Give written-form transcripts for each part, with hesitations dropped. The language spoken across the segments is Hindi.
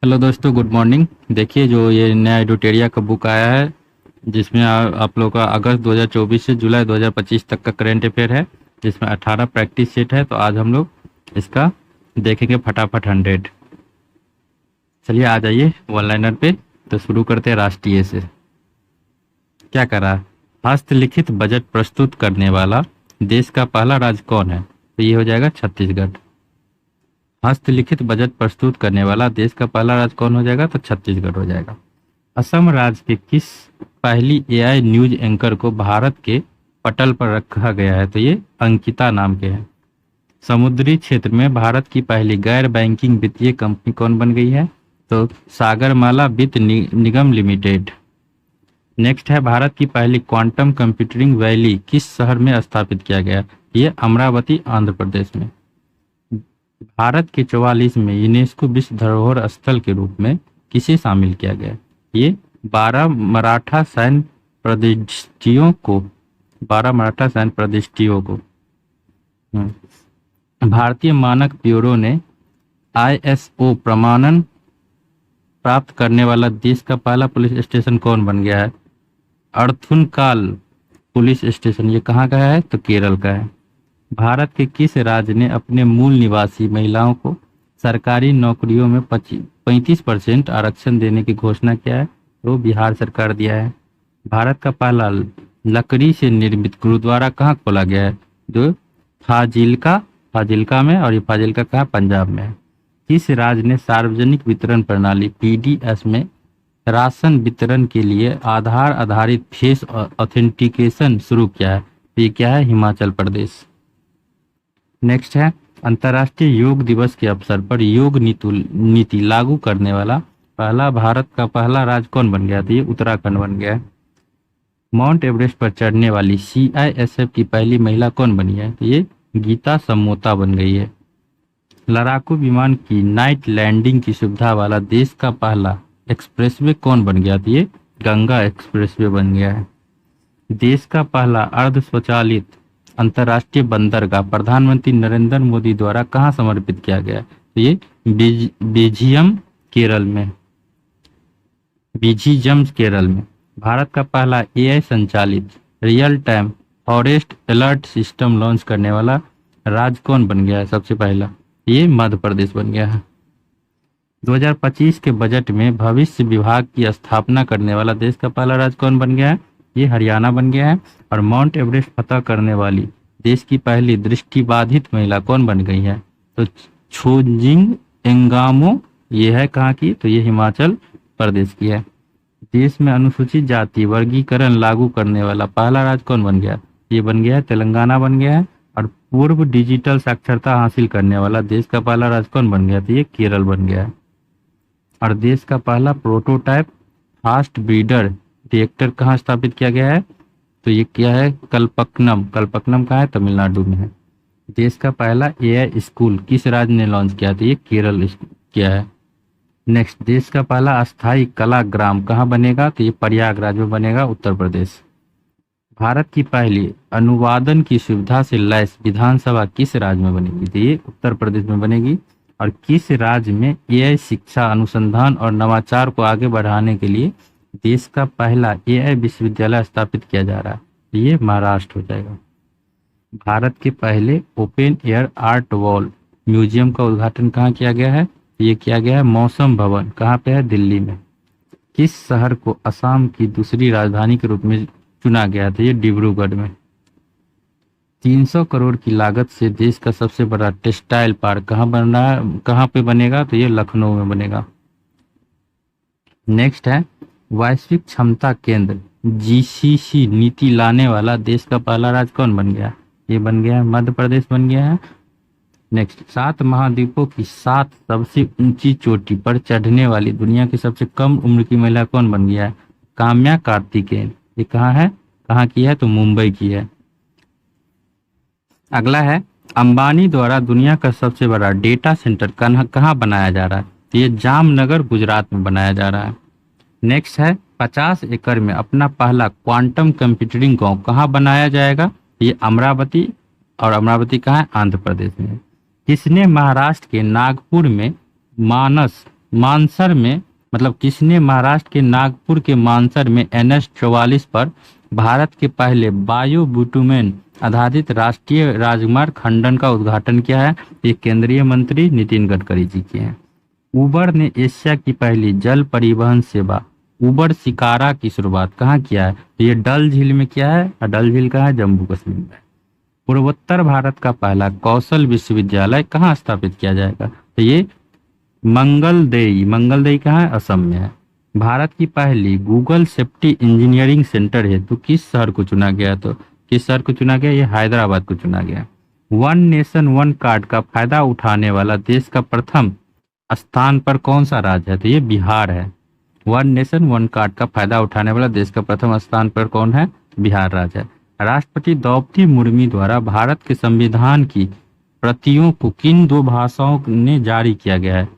हेलो दोस्तों, गुड मॉर्निंग। देखिए, जो ये नया एडुटेरिया का बुक आया है, जिसमें आप लोगों का अगस्त 2024 से जुलाई 2025 तक का करेंट अफेयर है, जिसमें 18 प्रैक्टिस सेट है। तो आज हम लोग इसका देखेंगे फटाफट 100। चलिए आ जाइए वन लाइनर पे। तो शुरू करते हैं राष्ट्रीय से। क्या करा? हस्तलिखित बजट प्रस्तुत करने वाला देश का पहला राज्य कौन है? तो ये हो जाएगा छत्तीसगढ़। हस्तलिखित बजट प्रस्तुत करने वाला देश का पहला राज्य कौन हो जाएगा? तो छत्तीसगढ़ हो जाएगा। असम राज्य के किस पहली एआई न्यूज एंकर को भारत के पटल पर रखा गया है? तो ये अंकिता नाम के हैं। समुद्री क्षेत्र में भारत की पहली गैर बैंकिंग वित्तीय कंपनी कौन बन गई है? तो सागरमाला वित्त निगम लिमिटेड। नेक्स्ट है, भारत की पहली क्वांटम कंप्यूटिंग वैली किस शहर में स्थापित किया गया? ये अमरावती आंध्र प्रदेश में। भारत के 44 में यूनेस्को विश्व धरोहर स्थल के रूप में किसे शामिल किया गया? ये 12 मराठा सैन्य प्रदिष्टियों को। भारतीय मानक ब्यूरो ने आईएसओ प्रमाणन प्राप्त करने वाला देश का पहला पुलिस स्टेशन कौन बन गया है? अर्थुनकाल पुलिस स्टेशन। ये कहाँ का है? तो केरल का है। भारत के किस राज्य ने अपने मूल निवासी महिलाओं को सरकारी नौकरियों में 35% आरक्षण देने की घोषणा किया है? तो बिहार सरकार दिया है। भारत का पहला लकड़ी से निर्मित गुरुद्वारा कहाँ खोला गया है? जो फाजिल्का में, और ये फाजिल्का कहाँ? पंजाब में है। किस राज्य ने सार्वजनिक वितरण प्रणाली पीडीएस में राशन वितरण के लिए आधार आधारित फेस ऑथेंटिकेशन शुरू किया है? ये क्या है? हिमाचल प्रदेश। नेक्स्ट है, अंतर्राष्ट्रीय योग दिवस के अवसर पर योग नीति लागू करने वाला पहला भारत का पहला राज्य कौन बन गया? तो ये उत्तराखंड बन गया है। माउंट एवरेस्ट पर चढ़ने वाली सीआईएसएफ की पहली महिला कौन बनी है? तो ये गीता समोता बन गई है। लड़ाकू विमान की नाइट लैंडिंग की सुविधा वाला देश का पहला एक्सप्रेसवे कौन बन गया? तो ये गंगा एक्सप्रेसवे बन गया है। देश का पहला अर्ध स्वचालित अंतर्राष्ट्रीय बंदरगाह प्रधानमंत्री नरेंद्र मोदी द्वारा कहाँ समर्पित किया गया? तो ये बेल्जियम केरल में। केरल में। भारत का पहला एआई संचालित real time forest alert system launch करने वाला राज्य कौन बन गया है? सबसे पहला ये मध्य प्रदेश बन गया है। 2025 के बजट में भविष्य विभाग की स्थापना करने वाला देश का पहला राज्य कौन बन गया है? ये हरियाणा बन गया है। और माउंट एवरेस्ट फतह करने वाली देश की पहली दृष्टिबाधित महिला कौन बन गई है? तो छोजिंग एंगामो। ये है कहाँ की? तो ये हिमाचल प्रदेश की है। देश में अनुसूचित जाति वर्गीकरण लागू करने वाला पहला राज्य कौन बन गया? ये बन गया है तेलंगाना बन गया है। और पूर्व डिजिटल साक्षरता हासिल करने वाला देश का पहला राज्य कौन बन गया? तो ये केरल बन गया है। और देश का पहला प्रोटोटाइप फास्ट ब्रीडर रिएक्टर कहाँ स्थापित किया गया है? तो ये क्या है? कलपक्कनम कहाँ है? तमिलनाडु में है। देश का पहला एआई स्कूल किस राज्य ने लॉन्च किया? तो ये केरल किया है। नेक्स्ट, देश का पहला अस्थाई कला ग्राम कहाँ बनेगा? तो ये प्रयागराज में बनेगा, उत्तर प्रदेश। भारत की पहली अनुवादन की सुविधा से लैस विधानसभा किस राज्य में बनेगी? तो ये उत्तर प्रदेश में बनेगी। और किस राज्य में एआई शिक्षा अनुसंधान और नवाचार को आगे बढ़ाने के लिए देश का पहला एआई विश्वविद्यालय स्थापित किया जा रहा है? तो ये महाराष्ट्र हो जाएगा। भारत के पहले open air art wall museum का उद्घाटन कहाँ किया गया है? ये किया गया है मौसम भवन। कहाँ पे है? दिल्ली में। किस शहर को असम की दूसरी राजधानी के रूप में चुना गया था? ये डिब्रूगढ़ में। 300 करोड़ की लागत से देश का सबसे बड़ा टेक्सटाइल पार्क कहाँ पे बनेगा? तो ये लखनऊ में बनेगा। नेक्स्ट है, वैश्विक क्षमता केंद्र जीसीसी नीति लाने वाला देश का पहला राज्य कौन बन गया? ये बन गया है मध्य प्रदेश बन गया है। नेक्स्ट, 7 महाद्वीपों की 7 सबसे ऊंची चोटी पर चढ़ने वाली दुनिया की सबसे कम उम्र की महिला कौन बन गया है? काम्या कार्तिकेयन। ये कहाँ है? कहाँ की है? तो मुंबई की है। अगला है, अंबानी द्वारा दुनिया का सबसे बड़ा डेटा सेंटर कहाँ बनाया जा रहा है? तो ये जामनगर गुजरात में बनाया जा रहा है। नेक्स्ट है, 50 एकड़ में अपना पहला क्वांटम कंप्यूटिंग गांव कहाँ बनाया जाएगा? ये अमरावती। और अमरावती कहाँ है? आंध्र प्रदेश में। किसने महाराष्ट्र के नागपुर में मानस मानसर में मतलब किसने महाराष्ट्र के नागपुर के मानसर में NH 44 पर भारत के पहले बायो बिटुमेन आधारित राष्ट्रीय राजमार्ग खंडन का उद्घाटन किया है? ये केंद्रीय मंत्री नितिन गडकरी जी किए हैं। उबर ने एशिया की पहली जल परिवहन सेवा उबर शिकारा की शुरुआत कहाँ किया है? तो ये डल झील में किया है। और डल झील कहाँ है? जम्मू कश्मीर में। पूर्वोत्तर भारत का पहला कौशल विश्वविद्यालय कहाँ स्थापित किया जाएगा? तो ये मंगलदेई कहाँ है? असम में है। भारत की पहली गूगल सेफ्टी इंजीनियरिंग सेंटर है तो किस शहर को चुना गया? तो किस शहर को चुना गया? ये हैदराबाद को चुना गया। वन नेशन वन कार्ड का फायदा उठाने वाला देश का प्रथम स्थान पर कौन सा राज्य है? तो ये बिहार है। वन नेशन वन कार्ड का फायदा उठाने वाला देश का प्रथम स्थान पर कौन है? बिहार राज्य है। राष्ट्रपति द्रौपदी मुर्मू द्वारा भारत के संविधान की प्रतियों को किन दो भाषाओं ने जारी किया गया है?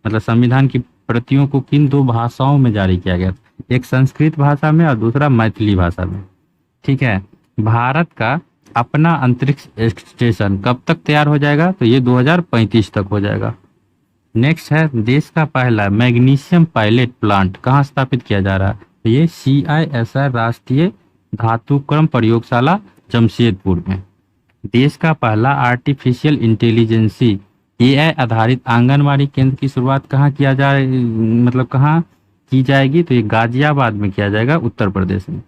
मतलब संविधान की प्रतियों को किन दो भाषाओं में जारी किया गया? एक संस्कृत भाषा में और दूसरा मैथिली भाषा में। ठीक है। भारत का अपना अंतरिक्ष स्टेशन कब तक तैयार हो जाएगा? तो ये 2035 तक हो जाएगा। नेक्स्ट है, देश का पहला मैग्नीशियम पायलट प्लांट कहाँ स्थापित किया जा रहा है? तो ये CISR राष्ट्रीय धातुक्रम प्रयोगशाला जमशेदपुर में। देश का पहला आर्टिफिशियल इंटेलिजेंसी AI आधारित आंगनबाड़ी केंद्र की शुरुआत कहाँ किया जाए मतलब कहाँ की जाएगी? तो ये गाजियाबाद में किया जाएगा, उत्तर प्रदेश में।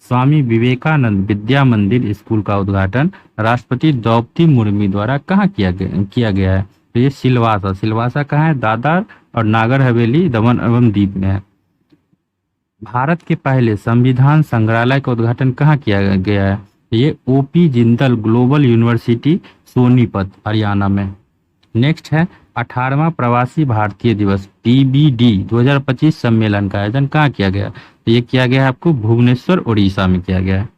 स्वामी विवेकानंद विद्या मंदिर स्कूल का उद्घाटन राष्ट्रपति द्रौपदी मुर्मू द्वारा कहाँ किया गया है? तो ये सिलवासा कहाँ है? दादर और नागर हवेली दमन एवं दीव में है। भारत के पहले संविधान संग्रहालय का उद्घाटन कहाँ किया गया है? ये OP Jindal global university Sonipat Haryana में। नेक्स्ट है, 18वां प्रवासी भारतीय दिवस PBD 2025 सम्मेलन का आयोजन कहाँ किया गया? तो ये किया गया है आपको भुवनेश्वर उड़ीसा में किया गया है।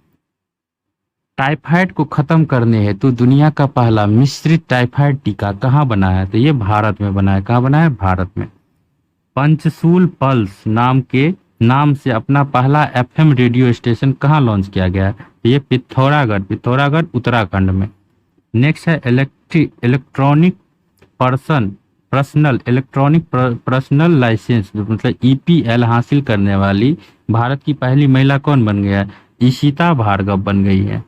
टाइफाइड को खत्म करने हेतु दुनिया का पहला मिश्रित टाइफाइड टीका कहाँ बना है? तो ये भारत में बना है। कहाँ बना है? भारत में। पंचशूल पल्स नाम से अपना पहला FM रेडियो स्टेशन कहाँ लॉन्च किया गया है? तो ये पिथौरागढ़ उत्तराखंड में। नेक्स्ट है, इलेक्ट्रॉनिक पर्सनल लाइसेंस मतलब EPL हासिल करने वाली भारत की पहली महिला कौन बन गया है? ईशिता भार्गव बन गई है।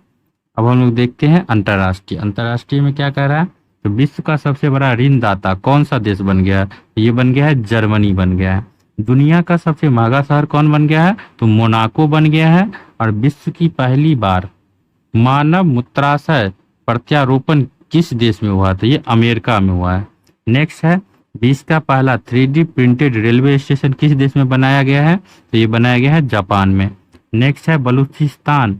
अब हम लोग देखते हैं अंतर्राष्ट्रीय में क्या कह रहा है? तो विश्व का सबसे बड़ा ऋणदाता कौन सा देश बन गया है? ये बन गया है जर्मनी बन गया है। दुनिया का सबसे महंगा शहर कौन बन गया है? तो मोनाको बन गया है। और विश्व की पहली बार मानव मूत्राशय प्रत्यारोपण किस देश में हुआ? तो ये अमेरिका में हुआ है। नेक्स्ट है, विश्व का पहला 3D प्रिंटेड रेलवे स्टेशन किस देश में बनाया गया है? तो ये बनाया गया है जापान में। नेक्स्ट है, बलूचिस्तान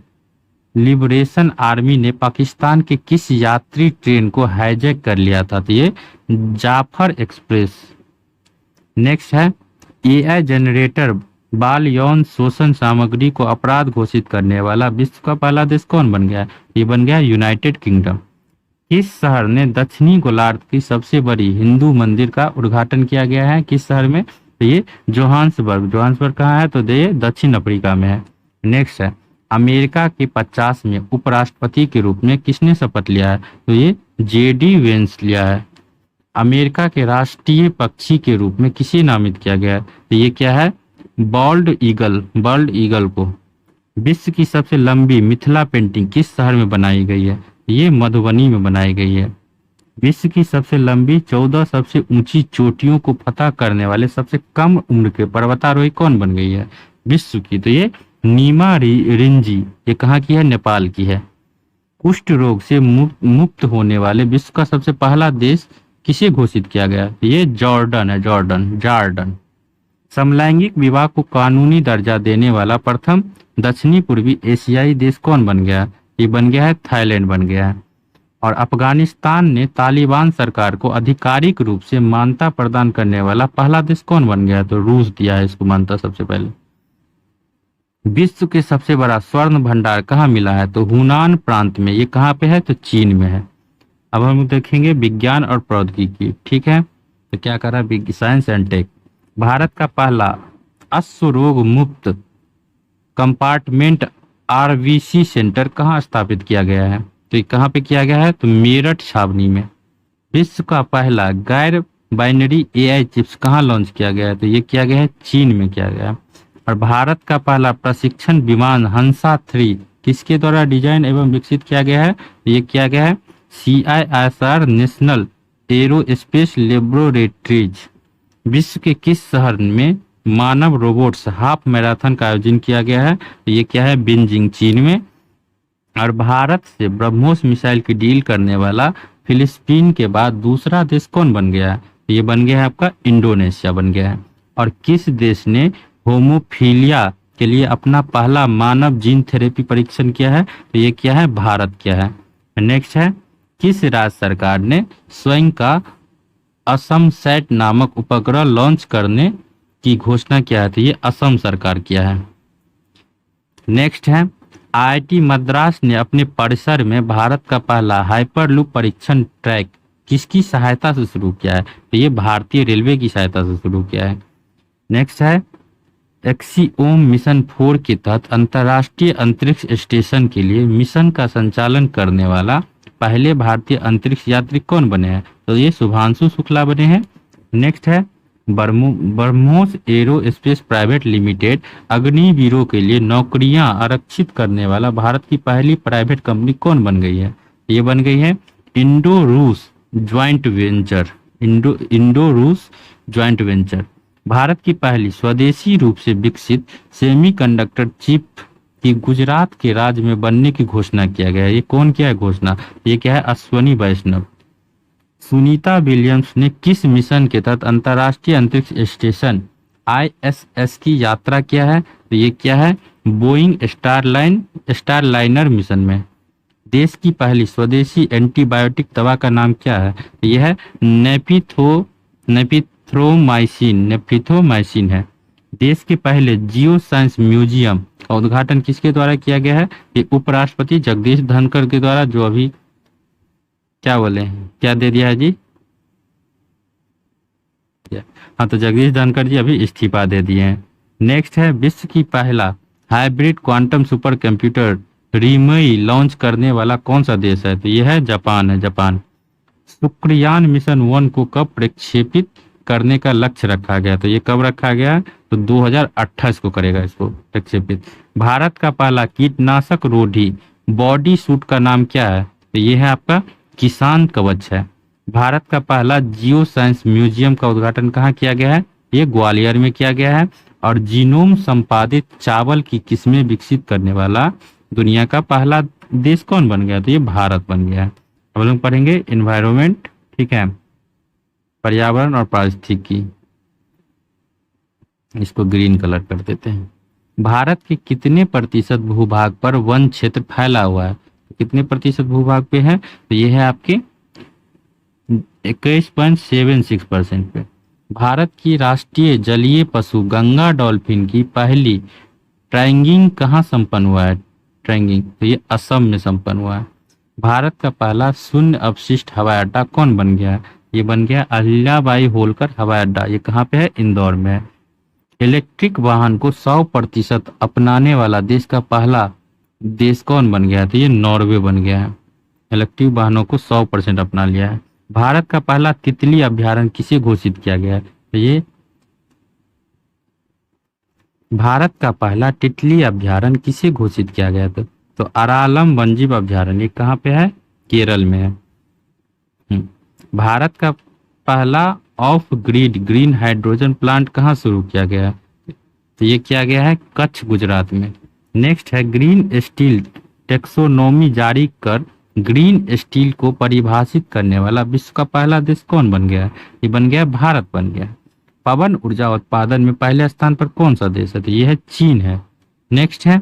लिबरेशन आर्मी ने पाकिस्तान के किस यात्री ट्रेन को हाईजैक कर लिया था? तो ये जाफर एक्सप्रेस। नेक्स्ट है, AI जनरेटर बाल यौन शोषण सामग्री को अपराध घोषित करने वाला विश्व का पहला देश कौन बन गया? ये बन गया यूनाइटेड किंगडम। किस शहर ने दक्षिणी गोलार्ध की सबसे बड़ी हिंदू मंदिर का उद्घाटन किया गया है? किस शहर में? तो ये जोहान्सबर्ग कहाँ है? तो ये दक्षिण अफ्रीका में है। नेक्स्ट है, अमेरिका के 50 में उपराष्ट्रपति के रूप में किसने शपथ लिया है? तो ये JD वेंस लिया है। अमेरिका के राष्ट्रीय पक्षी के रूप में किसे नामित किया गया है? तो ये क्या है? बर्ड ईगल को। विश्व की सबसे लंबी मिथिला पेंटिंग किस शहर में बनाई गई है? ये मधुबनी में बनाई गई है। विश्व की सबसे लंबी 14 सबसे ऊंची चोटियों को फतह करने वाले सबसे कम उम्र के पर्वतारोही कौन बन गई है विश्व की? तो ये नीमा रिंजी। ये कहाँ की है? नेपाल की है। कुष्ठ रोग से मुक्त होने वाले विश्व का सबसे पहला देश किसे घोषित किया गया? ये जॉर्डन है। जॉर्डन। समलैंगिक विवाह को कानूनी दर्जा देने वाला प्रथम दक्षिणी पूर्वी एशियाई देश कौन बन गया? ये बन गया है थाईलैंड बन गया है। और अफगानिस्तान ने तालिबान सरकार को आधिकारिक रूप से मान्यता प्रदान करने वाला पहला देश कौन बन गया? तो रूस दिया है इसको मान्यता सबसे पहले। विश्व के सबसे बड़ा स्वर्ण भंडार कहाँ मिला है? तो हुनान प्रांत में। ये कहाँ पे है? तो चीन में है। अब हम देखेंगे विज्ञान और प्रौद्योगिकी। ठीक है, तो क्या कर रहा है? Science and take. भारत का पहला अश्व रोग मुक्त कंपार्टमेंट RVC सेंटर कहाँ स्थापित किया गया है? तो ये कहाँ पे किया गया है? तो मेरठ छावनी में। विश्व का पहला गैर बाइनरी एआई चिप्स कहाँ लॉन्च किया गया है? तो ये किया गया है चीन में किया गया है। और भारत का पहला प्रशिक्षण विमान हंसा 3 किसके द्वारा डिजाइन एवं विकसित किया गया है? ये किया गया है CISR नेशनल एरोस्पेस लेबोरेटरीज। विश्व के किस शहर में मानव रोबोट्स हाफ मैराथन का आयोजन किया गया है? ये क्या है? बीजिंग चीन में। और भारत से ब्रह्मोस मिसाइल की डील करने वाला फिलिस्तीन के बाद दूसरा देश कौन बन गया है? ये बन गया है आपका इंडोनेशिया बन गया है। और किस देश ने होमोफीलिया के लिए अपना पहला मानव जीन थेरेपी परीक्षण किया है? तो ये क्या है? भारत किया है। नेक्स्ट है, किस राज्य सरकार ने स्वयं का असम सैट नामक उपग्रह लॉन्च करने की घोषणा किया है? तो ये असम सरकार किया है। नेक्स्ट है, IIT मद्रास ने अपने परिसर में भारत का पहला हाइपरलूप परीक्षण ट्रैक किसकी सहायता से शुरू किया है? तो ये भारतीय रेलवे की सहायता से शुरू किया है। नेक्स्ट है, एक्सिओम मिशन 4 के तहत अंतर्राष्ट्रीय अंतरिक्ष स्टेशन के लिए मिशन का संचालन करने वाला पहले भारतीय अंतरिक्ष यात्री कौन बने हैं? तो ये शुभांशु शुक्ला बने हैं। नेक्स्ट है, ब्रह्मोस एरोस्पेस प्राइवेट लिमिटेड अग्निवीरों के लिए नौकरियां आरक्षित करने वाला भारत की पहली प्राइवेट कंपनी कौन बन गई है? ये बन गई है इंडो रूस ज्वाइंट वेंचर। इंडो रूस ज्वाइंट वेंचर। भारत की पहली स्वदेशी रूप से विकसित सेमीकंडक्टर चिप की गुजरात के राज्य में बनने की घोषणा किया गया है। ये कौन किया है घोषणा? ये क्या है? अश्वनी वैष्णव। सुनीता विलियम्स ने किस मिशन के तहत अंतर्राष्ट्रीय अंतरिक्ष स्टेशन ISS की यात्रा किया है? तो ये क्या है? बोइंग स्टारलाइनर मिशन में। देश की पहली स्वदेशी एंटीबायोटिक दवा का नाम क्या है? तो यह है नेफ्रिथोमाइसिन है। देश के पहले जियो साइंस म्यूजियम का उद्घाटन किसके द्वारा किया गया है? ये उपराष्ट्रपति जगदीश धनखड़ के द्वारा, जो अभी क्या बोले, क्या दे दिया है जी? हाँ, तो जगदीश धनखड़ जी अभी इस्तीफा दे दिए हैं। नेक्स्ट है, विश्व की पहला हाइब्रिड क्वांटम सुपर कंप्यूटर रीमई लॉन्च करने वाला कौन सा देश है? तो यह है जापान। शुक्रयान मिशन 1 को कब प्रक्षेपित करने का लक्ष्य रखा गया? तो ये कब रखा गया? तो 2028 को करेगा इसको प्रक्षेपित। भारत का पहला कीटनाशक रोधी बॉडी सूट का नाम क्या है? तो ये है आपका किसान कवच है। भारत का पहला जियो साइंस म्यूजियम का उद्घाटन कहाँ किया गया है? ये ग्वालियर में किया गया है। और जीनोम संपादित चावल की किस्में विकसित करने वाला दुनिया का पहला देश कौन बन गया? तो ये भारत बन गया है। अब लोग पढ़ेंगे एनवायरनमेंट, ठीक है, पर्यावरण और पारिस्थितिकी। इसको ग्रीन कलर कर देते हैं। भारत के कितने प्रतिशत भूभाग पर वन क्षेत्र फैला हुआ है? कितने प्रतिशत भूभाग पे है? तो ये है आपके 21.76% पे। भारत की राष्ट्रीय जलीय पशु गंगा डॉल्फिन की पहली ट्रैगिंग कहाँ संपन्न हुआ है? तो ये असम में संपन्न हुआ है। भारत का पहला शून्य अपशिष्ट हवाई अड्डा कौन बन गया है? ये बन गया अहिल्याबाई होलकर हवाई अड्डा। ये कहाँ पे है? इंदौर में है। इलेक्ट्रिक वाहन को 100% अपनाने वाला देश का पहला देश कौन बन गया है? तो ये नॉर्वे बन गया है। इलेक्ट्रिक वाहनों को 100% अपना लिया है। भारत का पहला तितली अभ्यारण्य किसे घोषित किया गया है? तो ये भारत का पहला तितली अभ्यारण्य किसे घोषित किया गया था? तो अरालम वन्यजीव अभ्यारण्य कहाँ पे है? केरल में है। भारत का पहला of grid green hydrogen plant कहाँ शुरू किया गया है? तो ये किया गया है कच्छ, गुजरात में। नेक्स्ट है, ग्रीन स्टील टेक्सोनोमी जारी कर ग्रीन स्टील को परिभाषित करने वाला विश्व का पहला देश कौन बन गया? ये बन गया भारत बन गया। पवन ऊर्जा उत्पादन में पहले स्थान पर कौन सा देश है? तो यह है चीन है। नेक्स्ट है,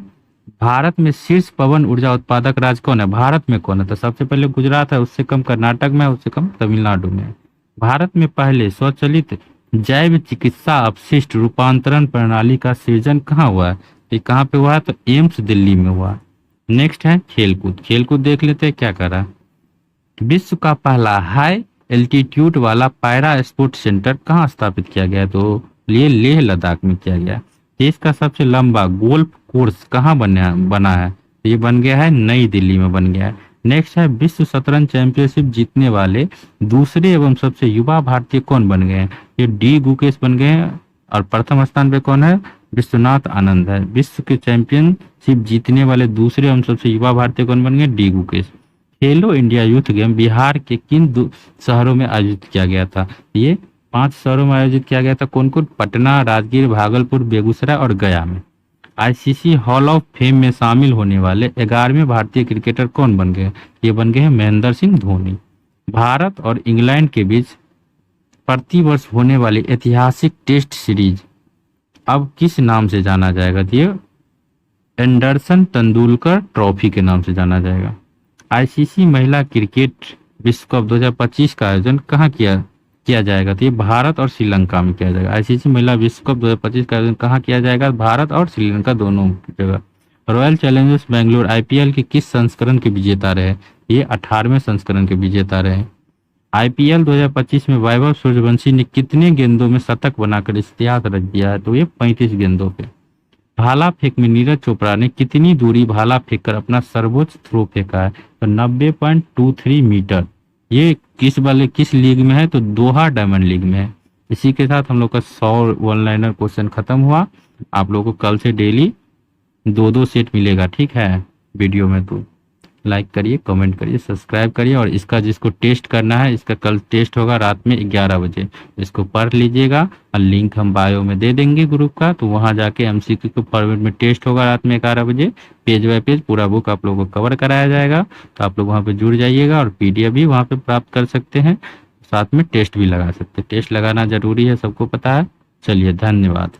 भारत में शीर्ष पवन ऊर्जा उत्पादक राज्य कौन है? भारत में कौन है? तो सबसे पहले गुजरात है, उससे कम कर्नाटक में, उससे कम तमिलनाडु में। भारत में पहले स्वचालित जैव चिकित्सा अपशिष्ट रूपांतरण प्रणाली का सृजन कहाँ हुआ है? ये कहाँ पे हुआ है? तो एम्स दिल्ली में हुआ। नेक्स्ट है खेलकूद देख लेते हैं क्या करा। विश्व का पहला हाई एल्टीट्यूड वाला पैरा स्पोर्ट सेंटर कहाँ स्थापित किया गया? तो ये लेह लद्दाख में किया गया। देश का सबसे लंबा गोल्फ कोर्स कहाँ बना है? तो ये बन गया है नई दिल्ली में बन गया है। नेक्स्ट है विश्व शतरंज चैंपियनशिप जीतने वाले दूसरे एवं सबसे युवा भारतीय कौन बन गए हैं? ये डी गुकेश बन गए हैं। और प्रथम स्थान पे कौन है? विश्वनाथ आनंद है। विश्व के चैंपियनशिप जीतने वाले दूसरे एवं सबसे युवा भारतीय कौन बन गए? डी गुकेश। खेलो इंडिया यूथ गेम बिहार के किन शहरों में आयोजित किया गया था? ये 5 शहरों में आयोजित किया गया था। कौन कौन? पटना, राजगीर, भागलपुर, बेगूसराय और गया में। आईसीसी हॉल ऑफ फेम में शामिल होने वाले 11वें भारतीय क्रिकेटर कौन बन गए? ये बन गए हैं महेंद्र सिंह धोनी। भारत और इंग्लैंड के बीच प्रतिवर्ष होने वाली ऐतिहासिक टेस्ट सीरीज अब किस नाम से जाना जाएगा? तो ये एंडरसन तेंदुलकर ट्रॉफी के नाम से जाना जाएगा। आईसीसी महिला क्रिकेट विश्व कप 2025 का आयोजन कहाँ किया जाएगा? तो ये भारत और श्रीलंका में किया जाएगा। आईसीसी महिला विश्व कप 2025 का आयोजन कहाँ किया जाएगा? भारत और श्रीलंका दोनों जगह। रॉयल चैलेंजर्स बेंगलोर आईपीएल के किस संस्करण के विजेता रहे? ये 18वें संस्करण के विजेता रहे। आईपीएल 2025 में वैभव सूर्यवंशी ने कितने गेंदों में शतक बनाकर इतिहास रच दिया है? तो ये 35 गेंदों पे। भाला फेंक में नीरज चोपड़ा ने कितनी दूरी भाला फेंककर अपना सर्वोच्च थ्रो फेंका है? तो 90.23 मीटर। ये किस लीग में है? तो दोहा डायमंड लीग में है। इसी के साथ हम लोग का 100 वन लाइनर क्वेश्चन खत्म हुआ। आप लोगों को कल से डेली 2-2 सेट मिलेगा, ठीक है वीडियो में। तो लाइक करिए, कमेंट करिए, सब्सक्राइब करिए। और इसका जिसको टेस्ट करना है, इसका कल टेस्ट होगा रात में 11 बजे। इसको पढ़ लीजिएगा और लिंक हम बायो में दे देंगे ग्रुप का। तो वहां जाके एमसीक्यू को फॉर्मेट में टेस्ट होगा रात में 11 बजे। पेज बाय पेज पूरा बुक आप लोगों को कवर कराया जाएगा। तो आप लोग वहाँ पे जुड़ जाइएगा और पीडीएफ भी वहाँ पे प्राप्त कर सकते हैं। साथ में टेस्ट भी लगा सकते हैं। टेस्ट लगाना जरूरी है, सबको पता है। चलिए, धन्यवाद।